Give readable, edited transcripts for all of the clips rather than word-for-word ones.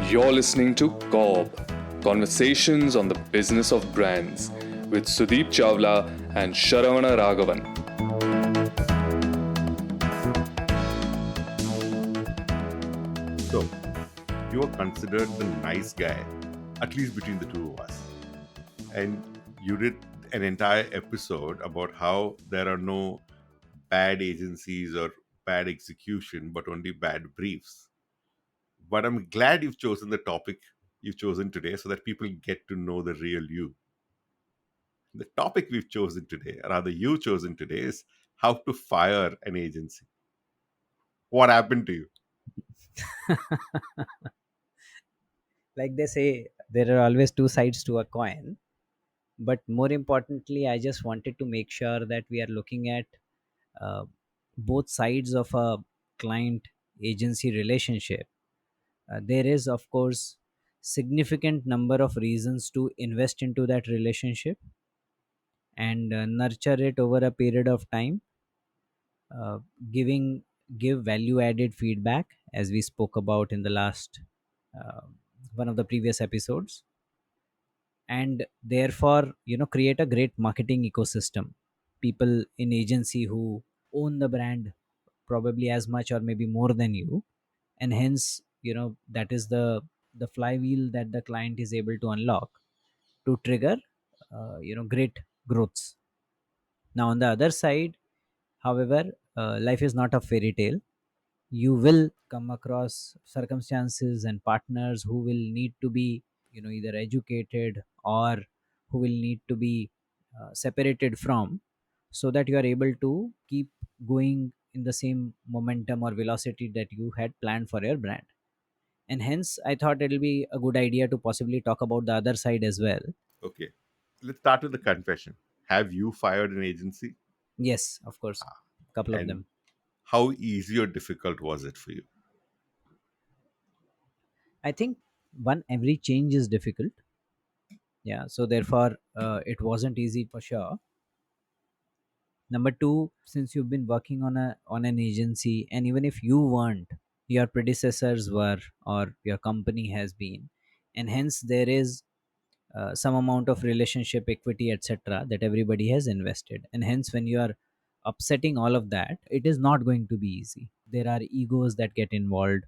You're listening to COB, Conversations on the Business of Brands, with Sudeep Chawla and Sharavana Raghavan. So, you are considered the nice guy, at least between the two of us. And you did an entire episode about how there are no bad agencies or bad execution, but only bad briefs. But I'm glad you've chosen the topic you've chosen today so that people get to know the real you. The topic we've chosen today, rather you've chosen today, is how to fire an agency. What happened to you? Like they say, there are always two sides to a coin. But more importantly, I just wanted to make sure that we are looking at uh, both sides of a client agency relationship. There is, of course, significant number of reasons to invest into that relationship and nurture it over a period of time, uh, giving give value added feedback as we spoke about in the last uh, one of the previous episodes, and therefore create a great marketing ecosystem. People in agency who own the brand probably as much or maybe more than you, and hence that is the flywheel that the client is able to unlock to trigger great growths. Now on the other side, however, life is not a fairy tale. You will come across circumstances and partners who will need to be either educated or who will need to be separated from, so that you are able to keep going in the same momentum or velocity that you had planned for your brand. And hence I thought it'll be a good idea to possibly talk about the other side as well. Okay, let's start with the confession. Have you fired an agency? Yes, of course, couple of And them. how easy or difficult was it for you? I think one, every change is difficult. Yeah, so therefore it wasn't easy for sure. Number two, since you've been working on an agency, and even if you weren't, your predecessors were, or your company has been, and hence there is some amount of relationship equity, etc., that everybody has invested, and hence when you are upsetting all of that, it is not going to be easy. There are egos that get involved.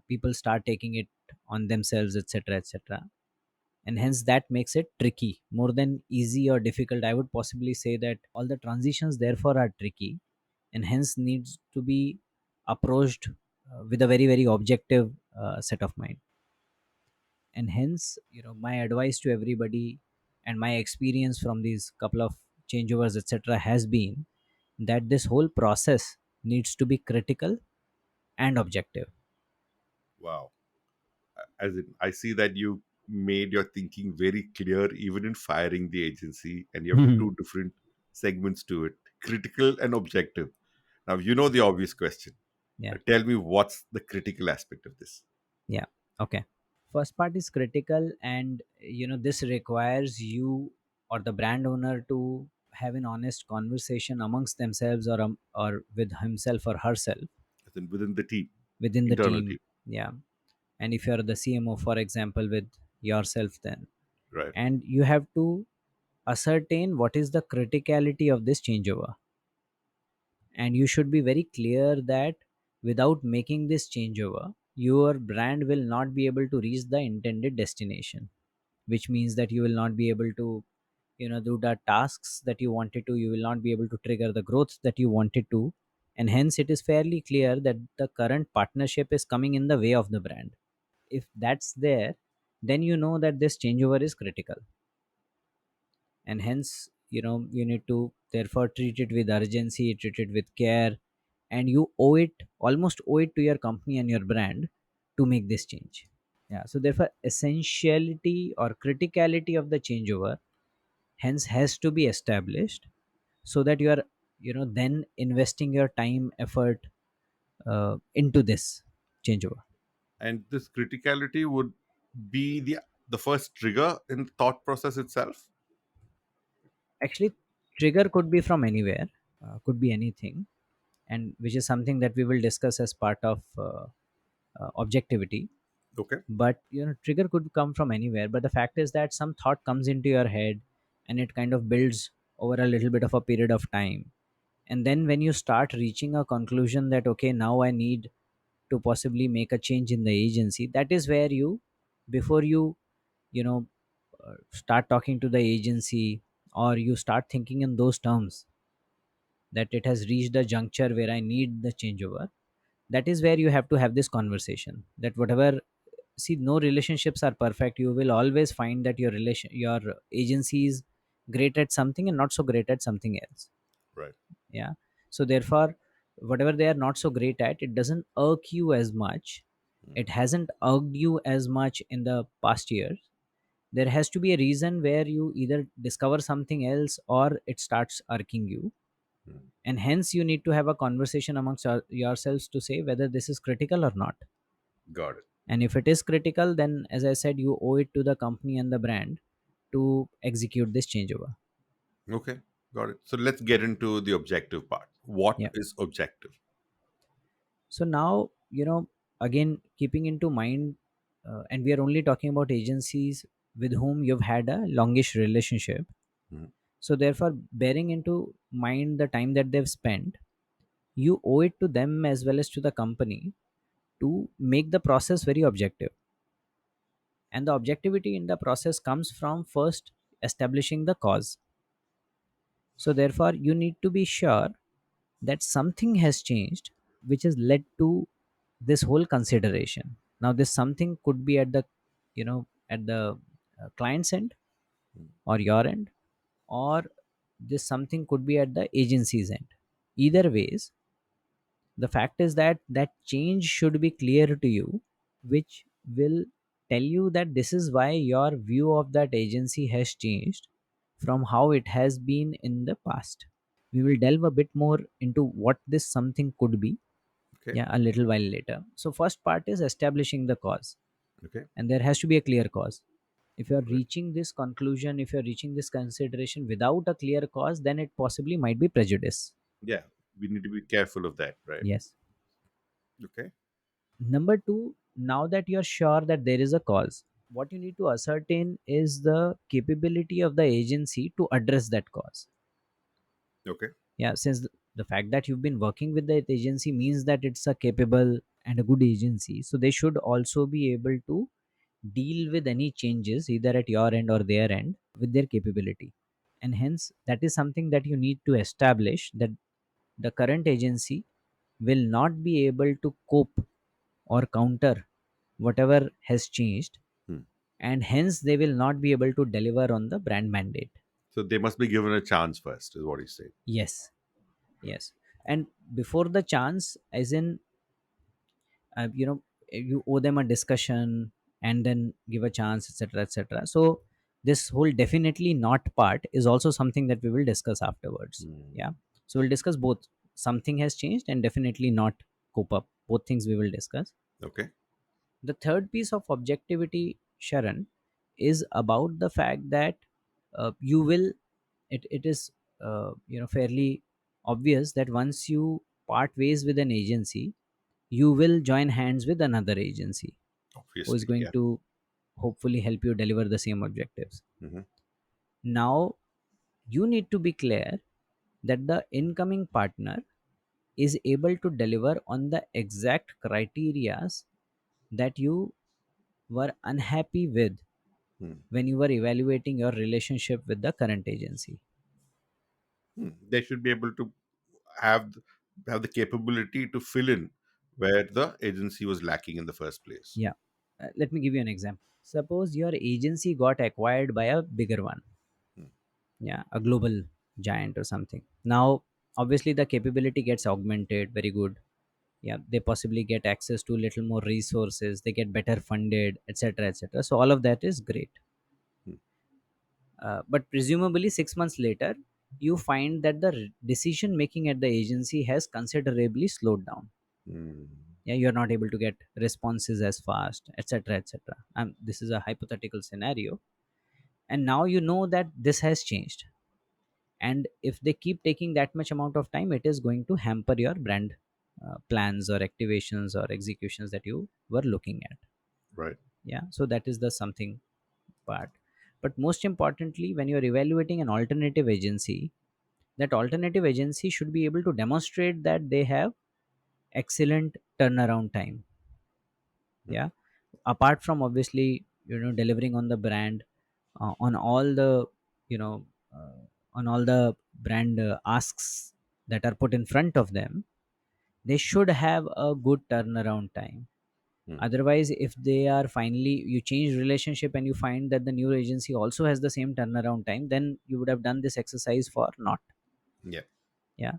People start taking it on themselves, etc., etc., and hence that makes it tricky more than easy or difficult. I would possibly say that all the transitions therefore are tricky, and hence needs to be approached with a very very objective set of mind. And hence my advice to everybody and my experience from these couple of changeovers, etc., has been that this whole process needs to be critical and objective. Wow. As in, I see that you made your thinking very clear, even in firing the agency, and you have two different segments to it, critical and objective. Now, you know the obvious question. Yeah. Tell me what's the critical aspect of this? Yeah. Okay. First part is critical, and this requires you or the brand owner to have an honest conversation amongst themselves, or with himself or herself As in within the team, within the internal team. team, Yeah. And if you're the CMO, for example, with yourself, then, right? and you have to ascertain what is the criticality of this changeover, and you should be very clear that without making this changeover, your brand will not be able to reach the intended destination, which means that you will not be able to do the tasks that you wanted to. You will not be able to trigger the growth that you wanted to, and hence it is fairly clear that the current partnership is coming in the way of the brand. If that's there, then you know that this changeover is critical, and hence you need to therefore treat it with urgency, treat it with care, and you owe it, almost owe it to your company and your brand to make this change. Yeah, so therefore essentiality or criticality of the changeover hence has to be established, so that you are then investing your time, effort into this changeover. And this criticality would be the first trigger in the thought process itself. Actually, trigger could be from anywhere, could be anything, and which is something that we will discuss as part of objectivity. Okay. But trigger could come from anywhere, but the fact is that some thought comes into your head and it kind of builds over a little bit of a period of time. And then when you start reaching a conclusion that okay, now I need to possibly make a change in the agency, that is where you, before you know start talking to the agency, or you start thinking in those terms that it has reached a juncture where I need the changeover, that is where you have to have this conversation. That whatever, see, no relationships are perfect. You will always find that your agency is great at something and not so great at something else. Right. Yeah. So therefore, whatever they are not so great at, it doesn't irk you as much. Mm, It hasn't irked you as much in the past years. There has to be a reason where you either discover something else or it starts irking you, mm. and hence you need to have a conversation amongst yourselves to say whether this is critical or not. Got it. And if it is critical, then as I said, you owe it to the company and the brand to execute this changeover. Okay. Got it. So let's get into the objective part. What Yeah. is objective? So now, again, keeping into mind, and we are only talking about agencies with whom you've had a longish relationship. Mm, So therefore, bearing into mind the time that they've spent, you owe it to them as well as to the company to make the process very objective. And the objectivity in the process comes from first establishing the cause. So therefore, you need to be sure that something has changed which has led to this whole consideration. Now this something could be at the client's end mm. or your end, or this something could be at the agency's end. Either ways, the fact is that that change should be clear to you, which will tell you that this is why your view of that agency has changed from how it has been in the past. We will delve a bit more into what this something could be, Okay. yeah, a little while later. So first part is establishing the cause, Okay. and there has to be a clear cause. If you are Right. reaching this conclusion, if you are reaching this consideration without a clear cause, then it possibly might be prejudice. Yeah. We need to be careful of that, right? Yes. Okay. Number two, now that you're sure that there is a cause, what you need to ascertain is the capability of the agency to address that cause. Okay. Yeah, since the fact that you've been working with that agency means that it's a capable and a good agency, so they should also be able to deal with any changes either at your end or their end with their capability. And hence, that is something that you need to establish, that the current agency will not be able to cope or counter whatever has changed, Hmm. and hence they will not be able to deliver on the brand mandate. So they must be given a chance first, is what you say. Yes. Yes. And before the chance, as in, you owe them a discussion and then give a chance, etc., etc. So this whole definitely not part is also something that we will discuss afterwards. Hmm. Yeah. So we'll discuss both. Something has changed and definitely not cope up. Both things we will discuss. Okay. The third piece of objectivity, Sharan, is about the fact that you will, it is fairly obvious that once you part ways with an agency, you will join hands with another agency who is Obviously. going Yeah. to hopefully help you deliver the same objectives. Hmm. Now you need to be clear that the incoming partner is able to deliver on the exact criterias that you were unhappy with Hmm. when you were evaluating your relationship with the current agency. Hmm. They should be able to have have the capability to fill in where the agency was lacking in the first place. Yeah. Let me give you an example. Suppose your agency got acquired by a bigger one, Hmm. yeah, a global giant or something. Now, obviously, the capability gets augmented, very good. Yeah, they possibly get access to little more resources, they get better funded, etc., etc. So, all of that is great. Hmm. But presumably 6 months later, you find that the decision making at the agency has considerably slowed down. Hmm. Yeah, you're not able to get responses as fast, etc., etc. This is a hypothetical scenario, and now you know that this has changed, and if they keep taking that much amount of time, it is going to hamper your brand plans or activations or executions that you were looking at. Right. Yeah, so that is the something part. But most importantly, when you're evaluating an alternative agency, that alternative agency should be able to demonstrate that they have excellent turnaround time. Mm. Yeah, apart from obviously delivering on the brand, on all the you know on all the brand asks that are put in front of them, they should have a good turnaround time. Mm. Otherwise, if they are finally, you change relationship and you find that the new agency also has the same turnaround time, then you would have done this exercise for not. Yeah. Yeah,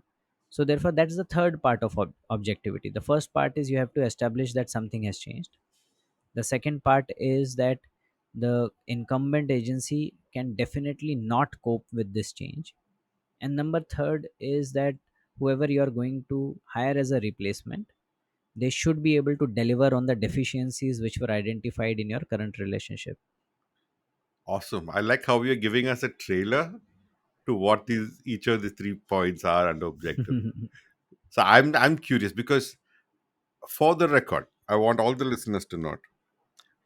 so therefore that's the third part of objectivity. The first part is you have to establish that something has changed. The second part is that the incumbent agency can definitely not cope with this change. And number third is that whoever you are going to hire as a replacement, they should be able to deliver on the deficiencies which were identified in your current relationship. Awesome. I like how you're giving us a trailer to what these each of the 3 points are under objectivity. So I'm curious because for the record, I want all the listeners to know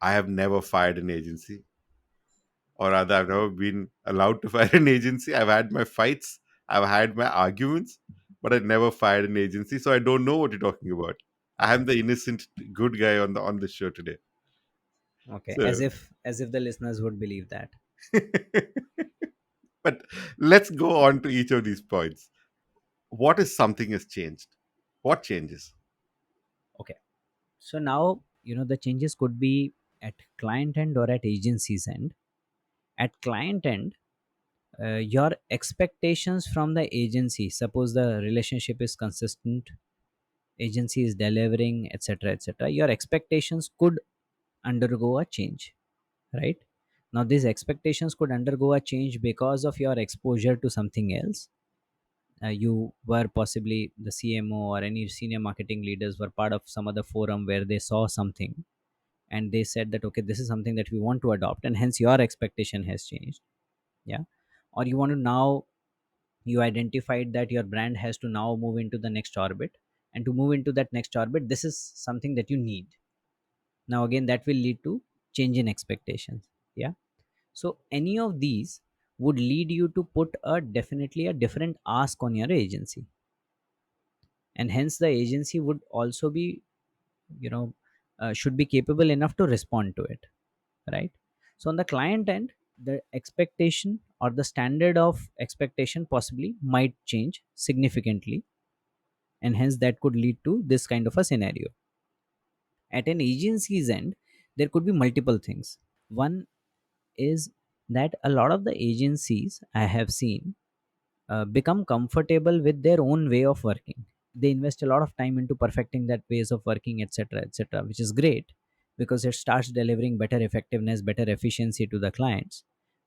I have never fired an agency, or rather, I've never been allowed to fire an agency. I've had my fights, I've had my arguments, but I've never fired an agency. So I don't know what you're talking about. I am the innocent good guy on the show today. Okay, So, as if the listeners would believe that. but let's go on to each of these points. What is something has changed? What changes? Okay, so now the changes could be at client end or at agency's end. At client end, your expectations from the agency, suppose the relationship is consistent, agency is delivering, etc., etc., your expectations could undergo a change, right? Now these expectations could undergo a change because of your exposure to something else. You were possibly the CMO or any senior marketing leaders were part of some other forum where they saw something and they said that okay, this is something that we want to adopt, and hence your expectation has changed. Yeah, or you want to now, you identified that your brand has to now move into the next orbit, and to move into that next orbit, this is something that you need. Now again, that will lead to change in expectations. Yeah, so any of these would lead you to put a definitely a different ask on your agency, and hence the agency would also be, you know should be capable enough to respond to it, right? So on the client end, the expectation or the standard of expectation possibly might change significantly, and hence that could lead to this kind of a scenario. At an agency's end, there could be multiple things. One is that a lot of the agencies I have seen become comfortable with their own way of working. They invest a lot of time into perfecting that ways of working, etc., etc., which is great because it starts delivering better effectiveness, better efficiency to the clients.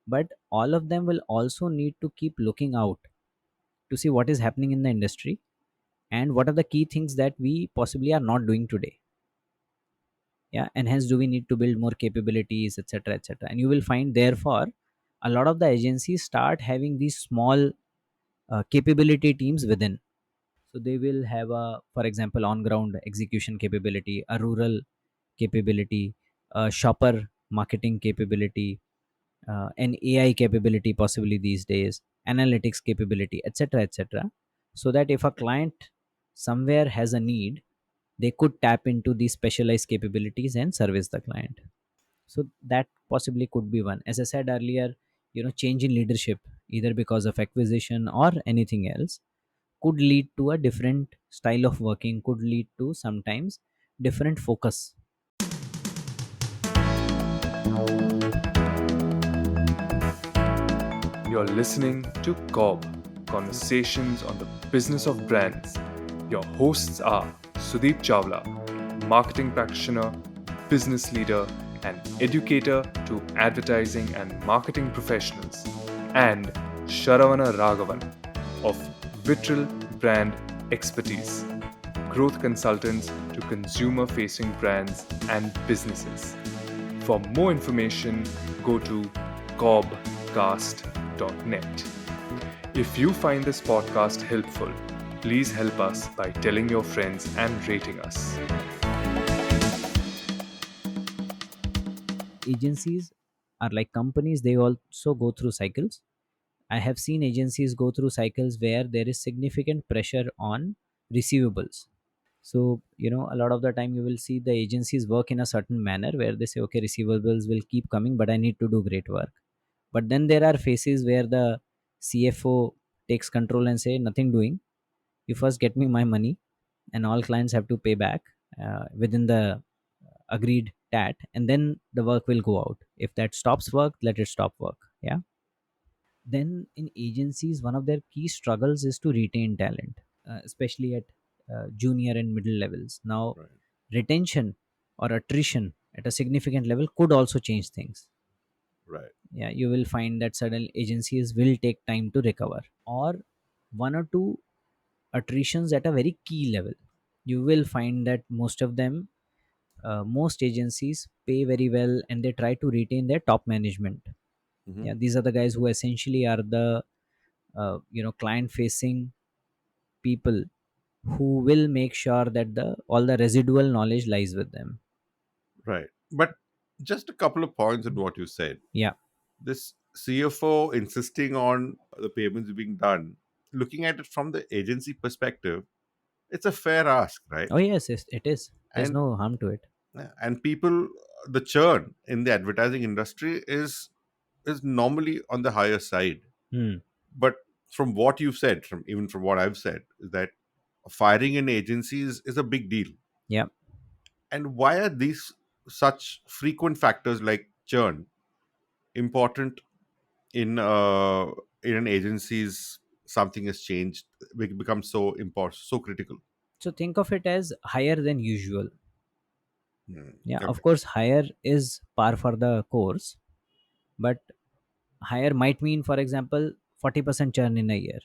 But all of them will also need to keep looking out to see what is happening in the industry and what are the key things that we possibly are not doing today. Yeah, and hence do we need to build more capabilities, etc., etc. And you will find therefore a lot of the agencies start having these small capability teams within. So they will have a, for example, on ground execution capability, a rural capability, a shopper marketing capability, an AI capability possibly these days, analytics capability, etc., etc., so that if a client somewhere has a need, they could tap into these specialized capabilities and service the client. So that possibly could be one. As I said earlier, change in leadership, either because of acquisition or anything else, could lead to a different style of working, could lead to sometimes different focus. You're listening to COB, Conversations on the Business of Brands. Your hosts are Sudeep Chawla, marketing practitioner, business leader, and educator to advertising and marketing professionals, and Sharavana Raghavan of Vitral Brand Expertise, growth consultants to consumer-facing brands and businesses. For more information, go to cobcast.net. If you find this podcast helpful, please help us by telling your friends and rating us. Agencies are like companies, they also go through cycles. I have seen agencies go through cycles where there is significant pressure on receivables. So, a lot of the time you will see the agencies work in a certain manner where they say, okay, receivables will keep coming, but I need to do great work. But then there are phases where the CFO takes control and say, nothing doing. You first get me my money, and all clients have to pay back within the agreed tat, and then the work will go out. If that stops work, let it stop work. Yeah. Then in agencies, one of their key struggles is to retain talent, especially at junior and middle levels. Now, Right. retention or attrition at a significant level could also change things. Right. Yeah, you will find that certain agencies will take time to recover, or one or two attritions at a very key level. You will find that most of them, most agencies pay very well and they try to retain their top management. Hmm. Yeah, these are the guys who essentially are the client facing people who will make sure that the all the residual knowledge lies with them. Right. But just a couple of points on what you said. Yeah. This CFO insisting on the payments being done, looking at it from the agency perspective, it's a fair ask, right? Oh yes, yes, it is. There's And no harm to it. people, the churn in the advertising industry is normally on the higher side. Hmm. But from what you've said, from even from what I've said, is that firing in agencies is a big deal. Yeah. And why are these such frequent factors like churn important in an agency's something has changed, becomes so important, so critical? So think of it as higher than usual. Hmm. Yeah, of Okay. course, higher is par for the course, but higher might mean, for example, 40% churn in a year.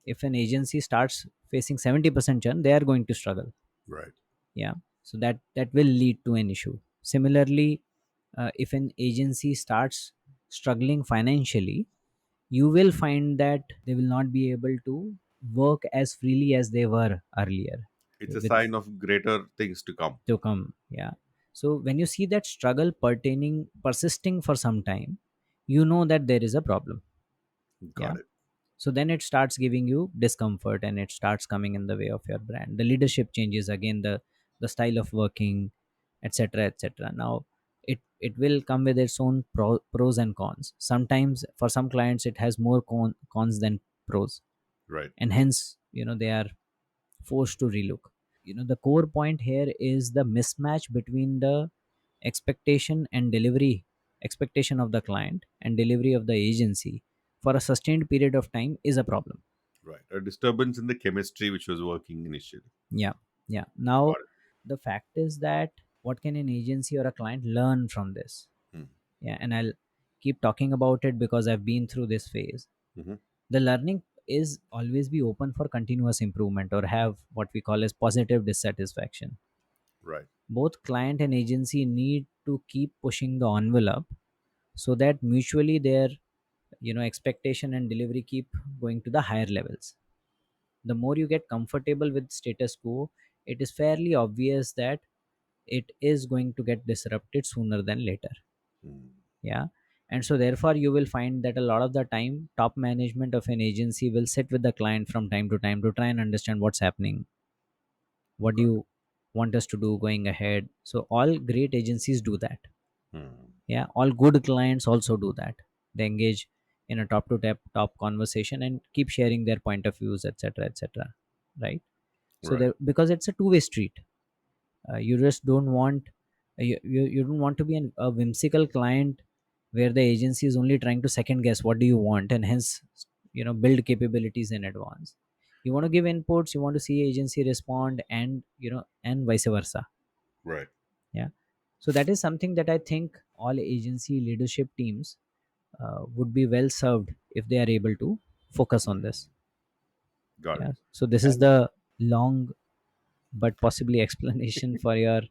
If an agency starts facing 70% churn, they are going to struggle. Right. Yeah. So that will lead to an issue. Similarly, if an agency starts struggling financially, you will find that they will not be able to work as freely as they were earlier It's a with sign of greater things to come. to come. Yeah. So when you see that struggle pertaining persisting for some time, you know that there is a problem. Yeah. Got it. So then it starts giving you discomfort and it starts coming in the way of your brand. The leadership changes again, the style of working, etc., etc. Now it will come with its own pros and cons. Sometimes for some clients it has more cons than pros, Right. and hence they are forced to relook. The core point here is the mismatch between the expectation and delivery, expectation of the client and delivery of the agency for a sustained period of time is a problem. Right. A disturbance in the chemistry which was working initially. Yeah. Yeah. Now Got it. the fact is that what can an agency or a client learn from this? Hmm. Yeah, and I'll keep talking about it because I've been through this phase. Mhm. The learning is always be open for continuous improvement or have what we call as positive dissatisfaction. Right. Both client and agency need to keep pushing the envelope so that mutually their expectation and delivery keep going to the higher levels. The more you get comfortable with status quo, it is fairly obvious that it is going to get disrupted sooner than later. Hmm. Yeah. And so therefore you will find that a lot of the time top management of an agency will sit with the client from time to time to try and understand what's happening, what do Got you want us to do going ahead. So all great agencies do that. it. Hmm. Yeah, all good clients also do that. They engage in a top to top conversation and keep sharing their point of views, etc., etc., right? So Right. there, because it's a two-way street. You just don't want you don't want to be a whimsical client where the agency is only trying to second guess what do you want and hence build capabilities in advance. You want to give inputs, you want to see agency respond, and and vice versa. Right. Yeah. So that is something that I think all agency leadership teams would be well served if they are able to focus on Hmm. this. Got it. Yeah. So this is And the long but possibly explanation for your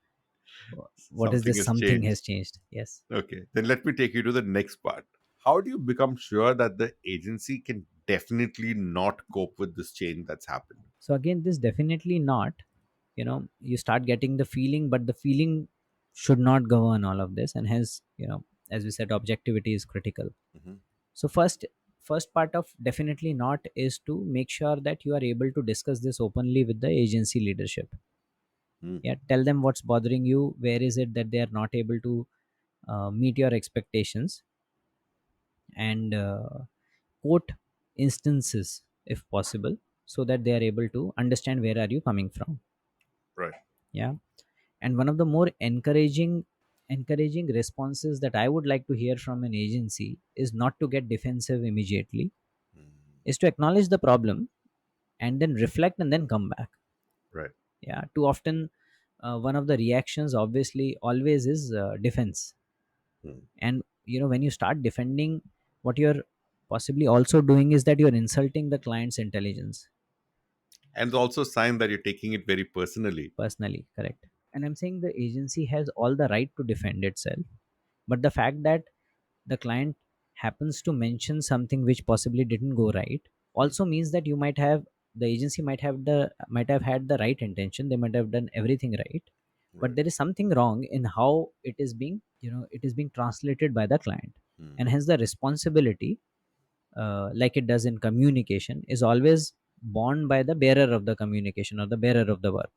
what is something this has something changed. has changed. Yes. Okay. Then let me take you to the next part. How do you become sure that the agency can definitely not cope with this change that's happened? So again, this definitely not, you start getting the feeling, but the feeling should not govern all of this, and hence as we said, objectivity is critical. Hmm. So first part of definitely not is to make sure that you are able to discuss this openly with the agency leadership. Hmm. Yeah, tell them what's bothering you, where is it that they are not able to meet your expectations, and quote instances if possible, so that they are able to understand where are you coming from. Right. Yeah. And one of the more encouraging responses that I would like to hear from an agency is not to get defensive immediately, Hmm. is to acknowledge the problem and then reflect and then come back. Right. Yeah, too often one of the reactions obviously always is defense. Hmm. And when you start defending, what you're possibly also doing is that you're insulting the client's intelligence. And it's also a sign that you're taking it very personally. Personally, correct. And I'm saying the agency has all the right to defend itself, but the fact that the client happens to mention something which possibly didn't go right Hmm. also means that you might have the agency might have had the right intention, they might have done everything right, but Right. there is something wrong in how it is being translated by the client. Hmm. And hence the responsibility, like it does in communication, is always borne by the bearer of the communication or the bearer of the work.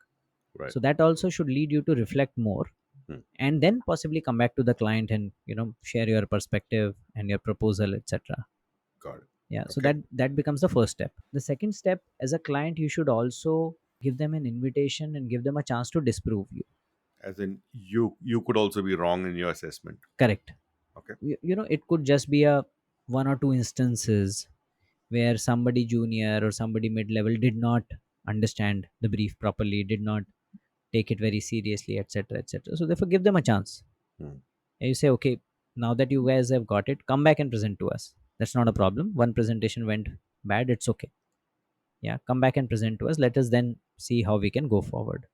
Right. So that also should lead you to reflect more, Hmm. and then possibly come back to the client and share your perspective and your proposal, etc. Got it. Yeah, so Okay. that becomes the first step. The second step, as a client, you should also give them an invitation and give them a chance to disprove you. As in, you could also be wrong in your assessment. Correct. Okay. It could just be a one or two instances where somebody junior or somebody mid level did not understand the brief properly, did not take it very seriously, etc., etc. So therefore give them a chance. Hmm. And you say, okay, now that you guys have got it, come back and present to us. That's not a problem. One presentation went bad, it's okay. Yeah, come back and present to us, let us then see how we can go forward.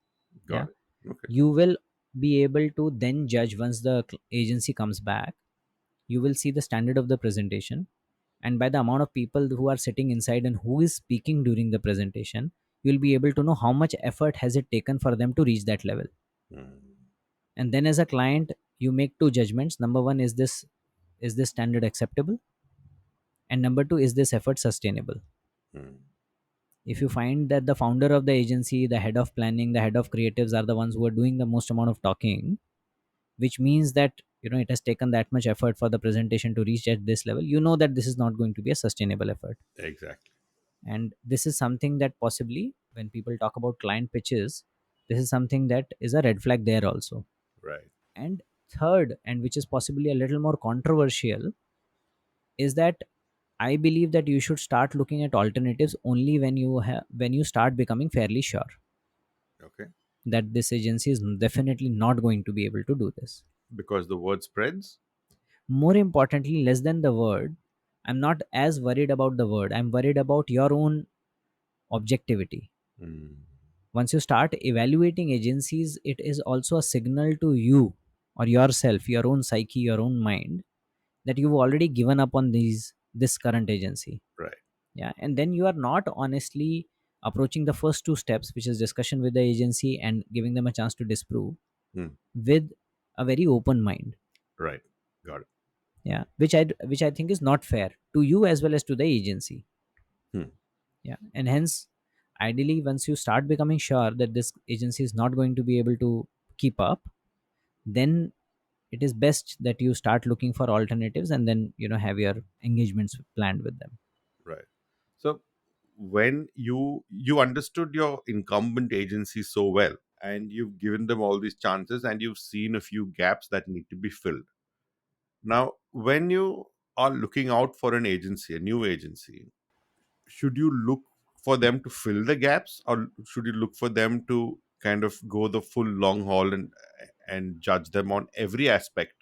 Yeah, Got it. Okay. you will be able to then judge once the agency comes back. You will see the standard of the presentation, and by the amount of people who are sitting inside and who is speaking during the presentation, you'll be able to know how much effort has it taken for them to reach that level. Hmm. And then as a client, you make two judgments. Number one, is this standard acceptable, and number two, is this effort sustainable. Hmm. If you find that the founder of the agency, the head of planning, the head of creatives are the ones who are doing the most amount of talking, which means that it has taken that much effort for the presentation to reach at this level, you know that this is not going to be a sustainable effort. Exactly. And this is something that possibly, when people talk about client pitches, this is something that is a red flag there also. Right. And third, and which is possibly a little more controversial, is that I believe that you should start looking at alternatives only when you start becoming fairly sure Okay. that this agency is definitely not going to be able to do this. Because the word spreads. More importantly, less than the word, I'm not as worried about the word, I'm worried about your own objectivity. Hmm. Once you start evaluating agencies, it is also a signal to you or yourself, your own psyche, your own mind, that you've already given up on this current agency. Right. Yeah, and then you are not honestly approaching the first two steps, which is discussion with the agency and giving them a chance to disprove, Hmm. with a very open mind. Right. Got it. Yeah, which I think is not fair to you as well as to the agency. Hmm. Yeah, and hence, ideally, once you start becoming sure that this agency is not going to be able to keep up, then it is best that you start looking for alternatives and then have your engagements planned with them. Right. So when you understood your incumbent agency so well, and you've given them all these chances, and you've seen a few gaps that need to be filled. Now, when you are looking out for an agency, a new agency, should you look for them to fill the gaps, or should you look for them to kind of go the full long haul and judge them on every aspect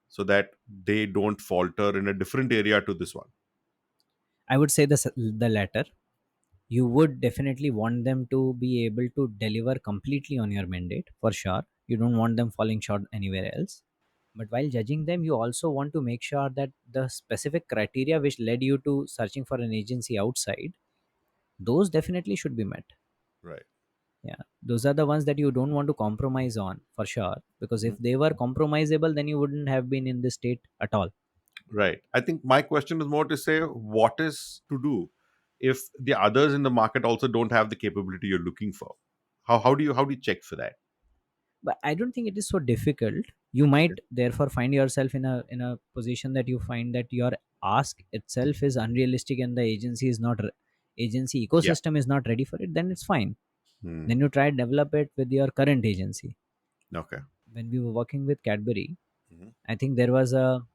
so that they don't falter in a different area to this one? I would say the latter. You would definitely want them to be able to deliver completely on your mandate, for sure. You don't want them falling short anywhere else. But while judging them, you also want to make sure that the specific criteria which led you to searching for an agency outside, those definitely should be met. Right. Yeah, those are the ones that you don't want to compromise on for sure, because if Mhm. they were compromisable, then you wouldn't have been in this state at all. Right. I think my question is more to say what is to do if the others in the market also don't have the capability you're looking for. How do you check for that? But I don't think it is so difficult. You Okay. might therefore find yourself in a position that you find that your ask itself is unrealistic and the agency is not agency Yeah. ecosystem is not ready for it, then it's fine. Hmm. Then you try develop it with your current agency. Okay. When we were working with Cadbury, Mhm. I think there was a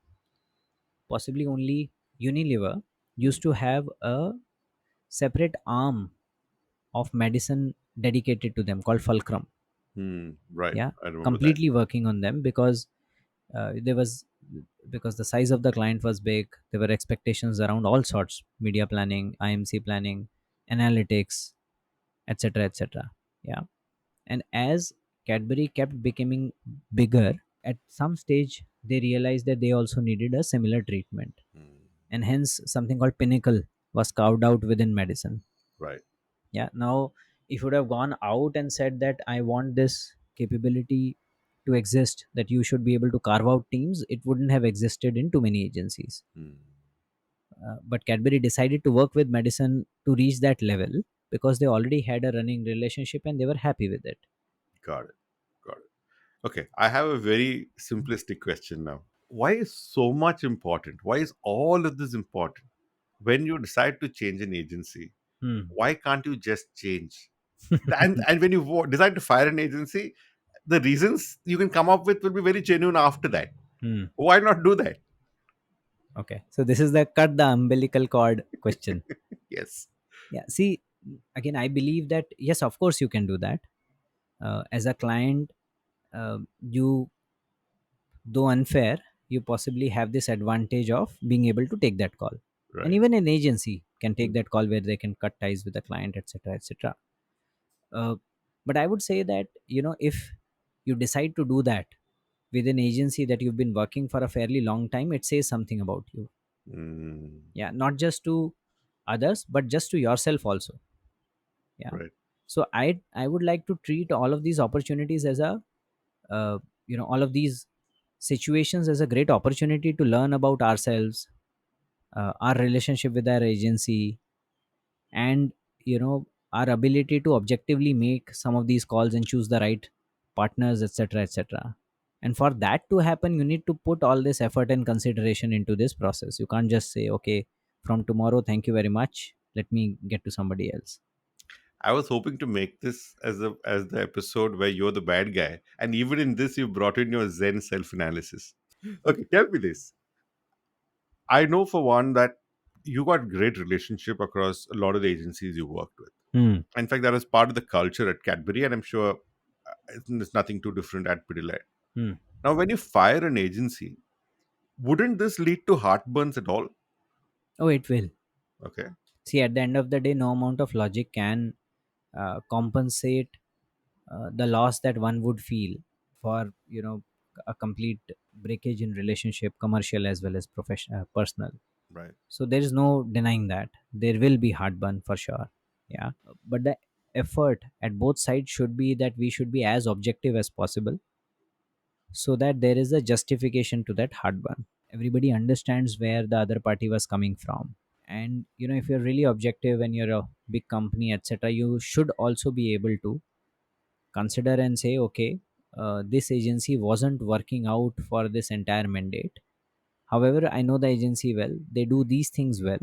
possibly only Unilever Hmm. used to have a separate arm of medicine dedicated to them called Fulcrum. Hmm. Right. Yeah, I remember that. completely working on them because there was, because the size of the client was big, there were expectations around all sorts: media planning, IMC planning, analytics, etc., etc. Yeah, and as Cadbury kept becoming bigger, at some stage they realized that they also needed a similar treatment, Hmm. and hence something called Pinnacle was carved out within medicine. Right. Yeah, now if you would have gone out and said that I want this capability to exist, that you should be able to carve out teams, it wouldn't have existed in too many agencies. Hmm. But Cadbury decided to work with medicine to reach that level because they already had a running relationship and they were happy with it. Got it. Got it. Okay. I have a very simplistic question now. Why is so much important? Why is all of this important? When you decide to change an agency, Hmm. why can't you just change? And when you decide to fire an agency, the reasons you can come up with will be very genuine after that. Hmm. Why not do that? Okay, so this is the cut the umbilical cord question. Yes. Yeah, see, again, I believe that yes, of course you can do that. As a client, you, though unfair, you possibly have this advantage of being able to take that call. And Right. even an agency can take Mm, that call where they can cut ties with the client, etc., etc. uh, but I would say that, if you decide to do that with an agency that you've been working for a fairly long time, it says something about you. mm, Yeah, not just to others but just to yourself also. Yeah, right. so I would like to treat all of these opportunities as a, all of these situations as a great opportunity to learn about ourselves, our relationship with our agency, and our ability to objectively make some of these calls and choose the right partners, etc., etc. And for that to happen, you need to put all this effort and consideration into this process. You can't just say, okay, from tomorrow, thank you very much, let me get to somebody else. I was hoping to make this as the episode where you're the bad guy, and even in this, you brought in your Zen self analysis. Okay, tell me this. I know for one that you got great relationship across a lot of the agencies you worked with. Hmm. In fact, that is part of the culture at Cadbury, and I'm sure it's nothing too different at Pidilite. Hmm. Now, when you fire an agency, wouldn't this lead to heartburns at all? Oh, it will. Okay. See, at the end of the day, no amount of logic can compensate the loss that one would feel for, a complete breakage in relationship, commercial as well as professional, personal. Right. So there is no denying that there will be heartburn for sure. Yeah, but the effort at both sides should be that we should be as objective as possible, so that there is a justification to that heartburn. Everybody understands where the other party was coming from. And if you're really objective and you're a big company, etc., you should also be able to consider and say, okay, this agency wasn't working out for this entire mandate. However, I know the agency well, they do these things well,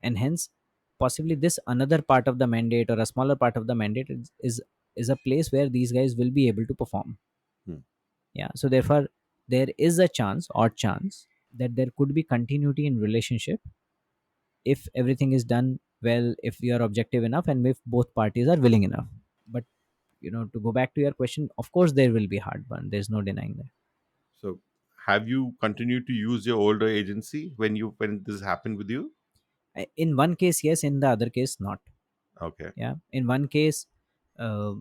and hence possibly this another part of the mandate or a smaller part of the mandate is a place where these guys will be able to perform. Hmm. Yeah, so therefore there is a chance, odd chance, that there could be continuity in relationship if everything is done well, if we are objective enough, and if both parties are willing enough. But to go back to your question, of course there will be heartburn, there's no denying that. So, have you continued to use your older agency when this happened with you? In one case yes, in the other case not. Okay. Yeah, in one case, uh,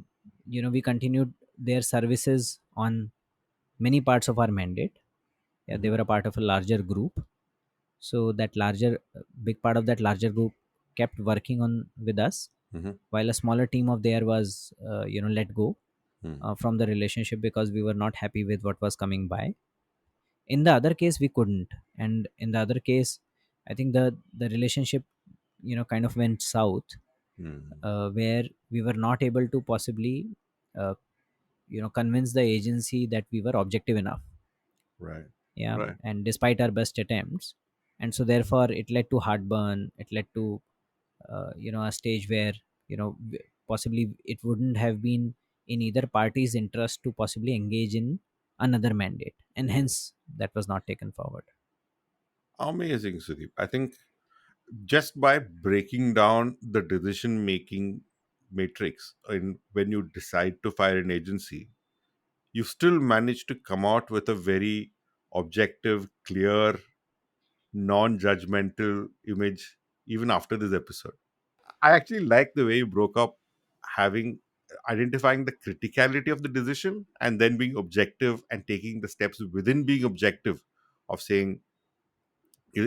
we continued their services on many parts of our mandate. Yeah, they Hmm. were a part of a larger group, so that larger big part of that larger group kept working on with us. Mhm. while a smaller team of there was let go Mm. from the relationship because we were not happy with what was coming by. In the other case we couldn't, and in the other case I think the relationship kind of went south, Mm. where we were not able to possibly uh, convince the agency that we were objective enough. Right. Yeah, Right. and despite our best attempts, and so therefore it led to heartburn. It led to a stage where possibly it wouldn't have been in either party's interest to possibly engage in another mandate, and Mm. hence that was not taken forward. Amazing, Sudeep. I think just by breaking down the decision making matrix, and when you decide to fire an agency, you still manage to come out with a very objective, clear, non judgmental image even after this episode. I actually like the way you broke up having identifying the criticality of the decision and then being objective and taking the steps within being objective of saying,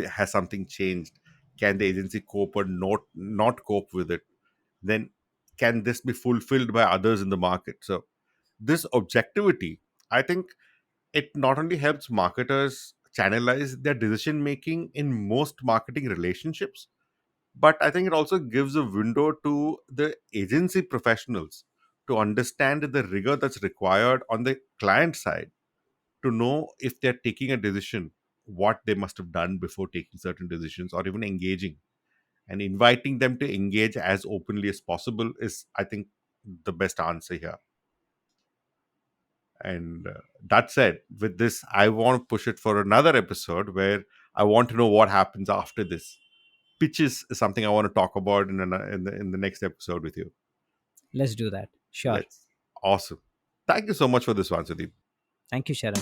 has something changed? Can the agency cope or not cope with it? Then can this be fulfilled by others in the market? So this objectivity, I think it not only helps marketers channelize their decision making in most marketing relationships, but I think it also gives a window to the agency professionals to understand the rigor that's required on the client side to know if they're taking a decision, what they must have done before taking certain decisions or even engaging. And inviting them to engage as openly as possible is, I think, the best answer here. And that said, with this, I want to push it for another episode where I want to know what happens after this. Pitches is something I want to talk about in the next episode with you. Let's do that, sure. Let's Awesome. Thank you so much for this one, Sudeep. Thank you, Sharan.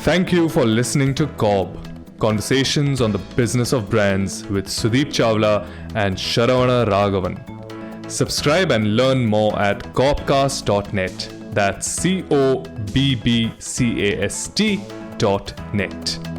Thank you for listening to COB, Conversations on the Business of Brands with Sudeep Chawla and Sharavana Raghavan. Subscribe and learn more at cobcast.net. That's COBBCAST.net.